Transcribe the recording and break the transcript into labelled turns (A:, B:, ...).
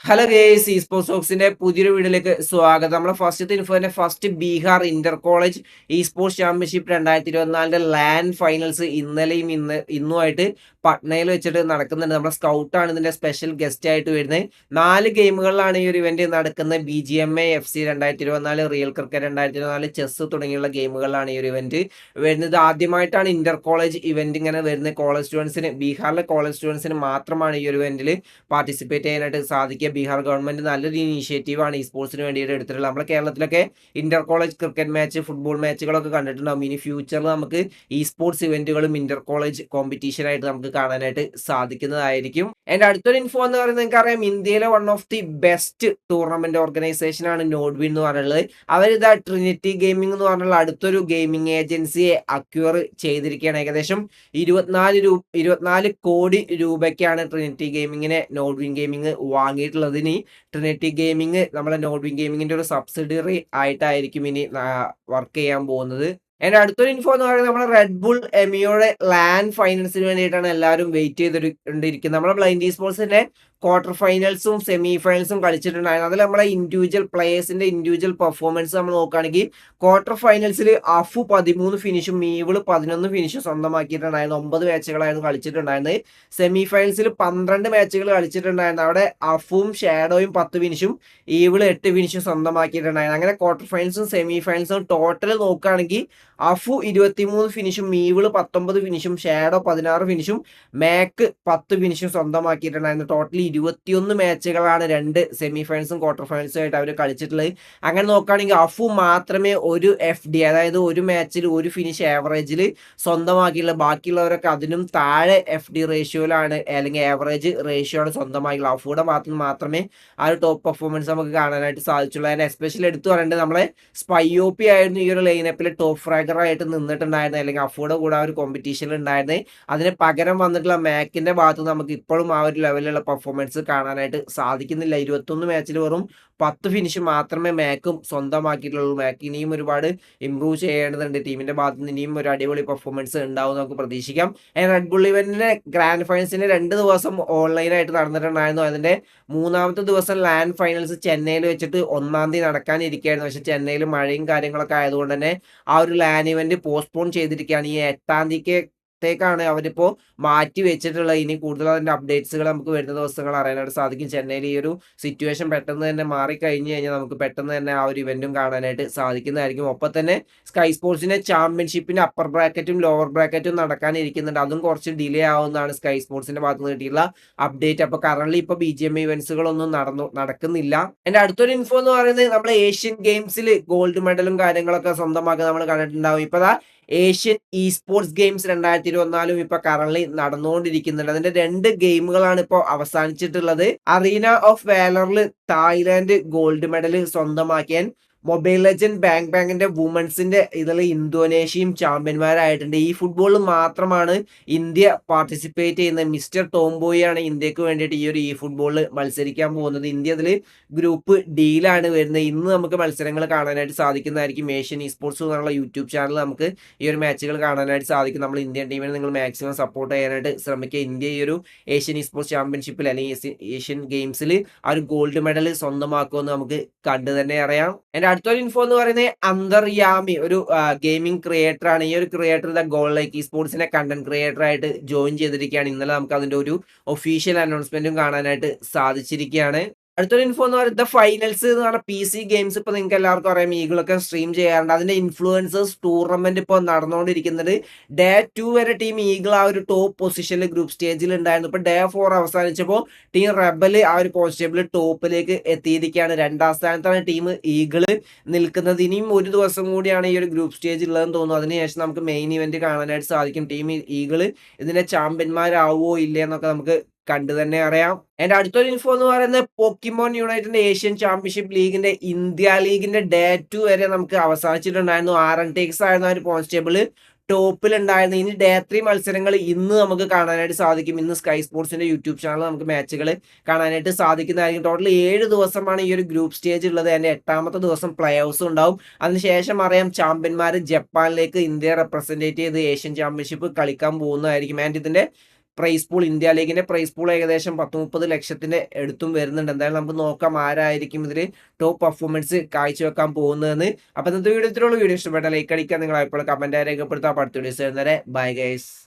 A: Hello guys sports ടോക്സിന്റെ പുതിയൊരു വീഡിയോയിലേക്ക് സ്വാഗതം. നമ്മളെ ഫസ്റ്റ് ഇൻഫോ തന്നെ first Bihar Inter college sports championship 2024 land finals ഇന്നലെയും ഇന്നുമായിട്ട് പട്നയിൽ വെച്ചിട്ട് നടക്കുന്നുണ്ട്. നമ്മുടെ സ്കൗട്ടാണ് ഇതിന്റെ സ്പെഷ്യൽ ഗസ്റ്റ് ആയിട്ട് വരുന്നത്. 4 ഗെയിമുകളിലാണ് ഈ ഒരു ഇവന്റ് നടക്കുന്നത്. BGMA FC 2024, real cricket 2024, chess തുടങ്ങിയുള്ള ഗെയിമുകളിലാണ് ഈ ഒരു ഇവന്റ് വരുന്നത്. ആദ്യമായിട്ടാണ് ഇന്റർ കോളേജ് ഇവന്റ് ഇങ്ങനെ വരുന്നത്. കോളേജ് സ്റ്റുഡൻസിന്, ബീഹാറിലെ കോളേജ് സ്റ്റുഡൻസിന് മാത്രമാണ് ഈ ഒരു ഇവന്റിൽ പാർട്ടിസിപ്പേറ്റ് ചെയ്യാനായിട്ട് സാധിക്കുക. ബീഹാർ ഗവൺമെന്റ് നല്ലൊരു ഇനീഷ്യേറ്റീവാണ് ഈ സ്പോർട്സിന് വേണ്ടിയിട്ട് എടുത്തിട്ടുള്ളത്. നമ്മുടെ കേരളത്തിലൊക്കെ inter college cricket match, football മാച്ചുകളൊക്കെ കണ്ടിട്ടുണ്ടാകും. ഇനി ഫ്യൂച്ചറിൽ നമുക്ക് സ്പോർട്സ് ഇവന്റുകളും ഇന്റർ കോളേജ് കോമ്പറ്റീഷനായിട്ട് നമുക്ക് കാണാനായിട്ട് സാധിക്കുന്നതായിരിക്കും. എന്റെ അടുത്തൊരു ഇൻഫോ എന്ന് പറയുന്നത് നിങ്ങൾക്കറിയാം, ഇന്ത്യയിലെ one of the best tournament organisation ആണ് നോഡ്വിൻ എന്ന് പറയുന്നത്. അവരിതാ ട്രിനിറ്റി ഗെയിമിംഗ് എന്ന് പറഞ്ഞുള്ള അടുത്തൊരു ഗെയിമിംഗ് ഏജൻസിയെ അക്വയർ ചെയ്തിരിക്കുകയാണ്. ഏകദേശം 24 കോടി രൂപയ്ക്കാണ് ട്രിനിറ്റി ഗെയിമിങ്ങിനെ നോഡ്വിൻ ഗെയിമിംഗ് വാങ്ങിയിട്ടുള്ളത്. ഇനി ട്രിനിറ്റി ഗെയിമിംഗ് നമ്മളെ നോഡ്വിൻ ഗെയിമിങ്ങിന്റെ ഒരു സബ്സിഡിയറി ആയിട്ടായിരിക്കും ഇനി വർക്ക് ചെയ്യാൻ പോകുന്നത്. എന്റെ അടുത്തൊരു ഇൻഫോ എന്ന് പറയുന്നത് നമ്മുടെ റെഡ് ബുൾ എമിയോടെ ലാൻഡ് ഫൈനൽസിന് വേണ്ടിയിട്ടാണ് എല്ലാവരും വെയിറ്റ് ചെയ്തിരിക്കുന്നത്. നമ്മുടെ ബ്ലൈൻഡ് സ്പോർട്സിന്റെ ക്വാർട്ടർ ഫൈനൽസും സെമി ഫൈനൽസും കളിച്ചിട്ടുണ്ടായിരുന്നു. അതിൽ നമ്മളെ ഇൻഡിവിജ്വൽ പ്ലേയേഴ്സിന്റെ ഇൻഡിവിജ്വൽ പെർഫോമൻസ് നമ്മൾ നോക്കുകയാണെങ്കിൽ ക്വാർട്ടർ ഫൈനൽസിൽ അഫു 13 ഫിനിഷും മീവിള് 11 ഫിനിഷും സ്വന്തമാക്കിയിട്ടുണ്ടായിരുന്നു. 9 മാച്ചുകളായിരുന്നു കളിച്ചിട്ടുണ്ടായിരുന്നത്. സെമി ഫൈനൽസിൽ 12 മാച്ചുകൾ കളിച്ചിട്ടുണ്ടായിരുന്നു. അവിടെ അഫും ഷാഡോയും 10 ഫിനിഷും ഈവിള് 8 ഫിനിഷും സ്വന്തമാക്കിയിട്ടുണ്ടായിരുന്നു. അങ്ങനെ ക്വാർട്ടർ ഫൈനൽസും സെമി ഫൈനൽസും ടോട്ടൽ നോക്കുകയാണെങ്കിൽ അഫു 23 ഫിനിഷും മീവിള് 19 ഫിനിഷും ഷാഡോ 16 ഫിനിഷും മാക്ക് 10 ഫിനിഷും സ്വന്തമാക്കിയിട്ടുണ്ടായിരുന്നു. ടോട്ടൽ 21 മാച്ചുകളാണ് രണ്ട് സെമി ഫൈനൽസും ക്വാർട്ടർ ഫൈനൽസും ആയിട്ട് അവർ കളിച്ചിട്ടുള്ളത്. അങ്ങനെ നോക്കുകയാണെങ്കിൽ അഫു മാത്രമേ ഒരു FD, അതായത് ഒരു മാച്ചിൽ ഒരു ഫിനിഷ് ആവറേജിൽ സ്വന്തമാക്കിയുള്ളത്. ബാക്കിയുള്ളവരൊക്കെ അതിനും താഴെ FD റേഷ്യോയിലാണ്, അല്ലെങ്കിൽ ആവറേജ് റേഷ്യോ ആണ് സ്വന്തമാക്കിയുള്ളത്. അഫുയുടെ ഭാഗത്ത് നിന്ന് മാത്രമേ ആ ഒരു ടോപ്പ് പെർഫോമൻസ് നമുക്ക് കാണാനായിട്ട് സാധിച്ചുള്ളൂ. അതിന് എസ്പെഷ്യലി എടുത്തു പറയേണ്ടത് നമ്മളെ സ്പൈയോപ്പി ആയിരുന്നു ഈ ഒരു ലൈനപ്പിൽ ടോപ്പ് ഫ്രാഗർ ആയിട്ട് നിന്നിട്ടുണ്ടായിരുന്നത്, അല്ലെങ്കിൽ അഫുയുടെ കൂടെ ആ ഒരു കോമ്പറ്റീഷനിൽ ഉണ്ടായിരുന്നത്. അതിന് പകരം വന്നിട്ടുള്ള മാക്കിന്റെ ഭാഗത്ത് നമുക്ക് ഇപ്പോഴും ആ ഒരു ലെവലിലുള്ള പെർഫോമൻസ് കാണാനായിട്ട് സാധിക്കുന്നില്ല. 21 മാച്ചിൽ വെറും 10 ഫിനിഷ് മാത്രമേ മാക്കും സ്വന്തമാക്കിയിട്ടുള്ളൂ. മാക്ക് ഇനിയും ഒരുപാട് ഇംപ്രൂവ് ചെയ്യേണ്ടതുണ്ട്. ടീമിന്റെ ഭാഗത്ത് നിന്ന് ഇനിയും ഒരു അടിപൊളി പെർഫോമൻസ് ഉണ്ടാവും നമുക്ക് പ്രതീക്ഷിക്കാം. റെഡ് ബുൾ ഇവന്റിന്റെ ഗ്രാൻഡ് ഫൈനൽസിന് 2 ദിവസം ഓൺലൈനായിട്ട് നടന്നിട്ടുണ്ടായിരുന്നു. അതിന്റെ 3ാമത്തെ ദിവസം ലാൻഡ് ഫൈനൽസ് ചെന്നൈയിൽ വെച്ചിട്ട് 1-ാം തീയതി നടക്കാനിരിക്കുകയായിരുന്നു. പക്ഷെ ചെന്നൈയിൽ മഴയും കാര്യങ്ങളൊക്കെ ആയതുകൊണ്ട് തന്നെ ആ ഒരു ലാൻഡ് ഇവന്റ് പോസ്റ്റ്പോൺ ചെയ്തിരിക്കുകയാണ്. ഈ 8-ാം തീയതിക്കാണ് അവരിപ്പോ മാറ്റി വെച്ചിട്ടുള്ളത്. ഇനി കൂടുതൽ അതിന്റെ അപ്ഡേറ്റ്സുകൾ നമുക്ക് വരുന്ന ദിവസങ്ങൾ അറിയാനായിട്ട് സാധിക്കും. ചെന്നൈയിൽ ഈ ഒരു സിറ്റുവേഷൻ പെട്ടെന്ന് തന്നെ മാറിക്കഴിഞ്ഞു കഴിഞ്ഞാൽ നമുക്ക് പെട്ടെന്ന് തന്നെ ആ ഒരു ഇവന്റും കാണാനായിട്ട് സാധിക്കുന്നതായിരിക്കും. ഒപ്പം തന്നെ സ്കൈ സ്പോർട്സിന്റെ ചാമ്പ്യൻഷിപ്പിന്റെ അപ്പർ ബ്രാക്കറ്റും ലോവർ ബ്രാക്കറ്റും നടക്കാനിരിക്കുന്നുണ്ട്. അതും കുറച്ച് ഡിലേ ആവുന്നതാണ് സ്കൈ സ്പോർട്സിന്റെ ഭാഗത്ത് നിന്ന് കിട്ടിയുള്ള അപ്ഡേറ്റ്. അപ്പൊ കറന്റ് ഇപ്പൊ BGMA ഇവന്റ്സുകളൊന്നും നടക്കുന്നില്ല. എന്റെ അടുത്തൊരു ഇൻഫോ എന്ന് പറയുന്നത് നമ്മുടെ ഏഷ്യൻ ഗെയിംസിൽ ഗോൾഡ് മെഡലും കാര്യങ്ങളൊക്കെ സ്വന്തമാക്കുക നമ്മൾ കണ്ടിട്ടുണ്ടാവും. ഇപ്പതാ ഏഷ്യൻ സ്പോർട്സ് ഗെയിംസ് 2024 ഇപ്പൊ കറന്റ് നടന്നുകൊണ്ടിരിക്കുന്നുണ്ട്. അതിന്റെ 2 ഗെയിമുകളാണ് ഇപ്പോൾ അവസാനിച്ചിട്ടുള്ളത്. അറീന ഓഫ് വാലറിൽ തായ്ലാന്റ് ഗോൾഡ് മെഡൽ സ്വന്തമാക്കിയാൻ മൊബൈൽ ലെജൻഡ് ബാങ്കിന്റെ വുമൻസിന്റെ ഇതിൽ ഇന്തോനേഷ്യയും ചാമ്പ്യന്മാരായിട്ടുണ്ട്. ഈ ഫുട്ബോളിൽ മാത്രമാണ് ഇന്ത്യ പാർട്ടിസിപ്പേറ്റ് ചെയ്യുന്നത്. മിസ്റ്റർ ടോംബോയി ആണ് ഇന്ത്യക്ക് വേണ്ടിയിട്ട് ഈ ഒരു ഫുട്ബോളിൽ മത്സരിക്കാൻ പോകുന്നത്. ഇന്ത്യ അതിൽ ഗ്രൂപ്പ് ഡിയിലാണ് വരുന്നത്. ഇന്ന് നമുക്ക് മത്സരങ്ങൾ കാണാനായിട്ട് സാധിക്കുന്നതായിരിക്കും. ഏഷ്യൻ സ്പോർട്സ് എന്നുള്ള യൂട്യൂബ് ചാനൽ നമുക്ക് ഈ ഒരു മാച്ചുകൾ കാണാനായിട്ട് സാധിക്കും. നമ്മൾ ഇന്ത്യൻ ടീമിനെ നിങ്ങൾ മാക്സിമം സപ്പോർട്ട് ചെയ്യാനായിട്ട് ശ്രമിക്കുക. ഇന്ത്യ ഈ ഒരു ഏഷ്യൻ സ്പോർട്സ് ചാമ്പ്യൻഷിപ്പിൽ അല്ലെങ്കിൽ ഏഷ്യൻ ഗെയിംസിൽ ആ ഒരു ഗോൾഡ് മെഡൽ സ്വന്തമാക്കുമെന്ന് നമുക്ക് കണ്ടു തന്നെ അറിയാം. എന്റെ അടുത്തൊരു ഇൻഫോ എന്ന് പറയുന്നത് അന്തർയാമി ഒരു ഗെയിമിംഗ് ക്രിയേറ്റർ ആണ്. ഈ ഒരു ക്രിയേറ്റർ ഗോൾ ലൈക്ക് സ്പോർട്സിന്റെ കണ്ടന്റ് ക്രിയേറ്റർ ആയിട്ട് ജോയിൻ ചെയ്തിരിക്കുകയാണ്. ഇന്നലെ നമുക്ക് അതിന്റെ ഒരു ഒഫീഷ്യൽ അനൗൺസ്മെന്റും കാണാനായിട്ട് സാധിച്ചിരിക്കുകയാണ്. അടുത്തൊരു ഇൻഫോ എന്ന് പറയുന്നത് ഫൈനൽസ് എന്ന് പറഞ്ഞ PC ഗെയിംസ് ഇപ്പൊ നിങ്ങൾക്ക് എല്ലാവർക്കും അറിയാം, ഈഗിളൊക്കെ സ്ട്രീം ചെയ്യാറുണ്ട്. അതിന്റെ ഇൻഫ്ലുവൻസേഴ്സ് ടൂർണമെന്റ് ഇപ്പോൾ നടന്നുകൊണ്ടിരിക്കുന്നത്. ഡേ 2 വരെ ടീം ഈഗിൾ ആ ഒരു ടോപ്പ് പൊസിഷനിൽ ഗ്രൂപ്പ് സ്റ്റേജിൽ ഉണ്ടായിരുന്നു. ഇപ്പൊ ഡേ 4 അവസാനിച്ചപ്പോൾ ടീം റെബൽ ആ ഒരു കോൺസ്റ്റേബിൾ ടോപ്പിലേക്ക് എത്തിയിരിക്കുകയാണ്. 2ാം സ്ഥാനത്താണ് ടീം ഈഗിള് നിൽക്കുന്നത്. ഇനിയും ഒരു ദിവസം കൂടിയാണ് ഈ ഒരു ഗ്രൂപ്പ് സ്റ്റേജ് ഉള്ളതെന്ന് തോന്നുന്നു. അതിനുശേഷം നമുക്ക് മെയിൻ ഇവന്റ് കാണാനായിട്ട് സാധിക്കും. ടീം ഈഗിള് ഇതിന്റെ ചാമ്പ്യന്മാരാവോ ഇല്ലേ എന്നൊക്കെ നമുക്ക് കണ്ടു തന്നെ അറിയാം. എന്റെ അടുത്തൊരു ഇൻഫോ എന്ന് പറയുന്നത് പോക്കിമോൻ യുണൈറ്റഡിന്റെ ഏഷ്യൻ ചാമ്പ്യൻഷിപ്പ് ലീഗിന്റെ ഇന്ത്യ ലീഗിന്റെ ഡേ 2 വരെ നമുക്ക് അവസാനിച്ചിട്ടുണ്ടായിരുന്നു. RNTX ആയിരുന്നു ആ ഒരു കോൺസ്റ്റേബിൾ ടോപ്പിൽ ഉണ്ടായിരുന്നു. ഇനി ഡേ 3 മത്സരങ്ങൾ ഇന്ന് നമുക്ക് കാണാനായിട്ട് സാധിക്കും. ഇന്ന് സ്കൈ സ്പോർട്സിന്റെ യൂട്യൂബ് ചാനൽ നമുക്ക് മാച്ചുകൾ കാണാനായിട്ട് സാധിക്കുന്നതായിരിക്കും. ടോട്ടൽ 7 ദിവസമാണ് ഈ ഒരു ഗ്രൂപ്പ് സ്റ്റേജ് ഉള്ളത്. അതിന്റെ 8ാമത്തെ ദിവസം പ്ലേ ഓഫ്സ് ഉണ്ടാവും. അതിനുശേഷം അറിയാം ചാമ്പ്യന്മാർ ജപ്പാനിലേക്ക് ഇന്ത്യയെ റെപ്രസെന്റേറ്റ് ചെയ്ത് ഏഷ്യൻ ചാമ്പ്യൻഷിപ്പ് കളിക്കാൻ പോകുന്നതായിരിക്കും. ആൻഡ് ഇതിന്റെ പ്രൈസ് പൂൾ, ഇന്ത്യ ലീഗിന്റെ പ്രൈസ് പൂൾ ഏകദേശം 10-30 ലക്ഷത്തിന്റെ അടുത്തും വരുന്നുണ്ട്. എന്തായാലും നമുക്ക് നോക്കാം ആരായിരിക്കും ഇതിൽ ടോപ്പ് പെർഫോമൻസ് കാഴ്ചവെക്കാൻ പോകുന്നതെന്ന്. അപ്പൊ ഇന്നത്തെ വീഡിയോ ഇത്രയുള്ള വീഡിയോ ഇഷ്ടപ്പെട്ട ലൈക്ക് അടിക്കുക, നിങ്ങൾ ഇപ്പോൾ കമന്റ് രേഖപ്പെടുത്താം. അടുത്ത വീഡിയോസ് വരുന്നവരെ ബൈ ഗൈസ്.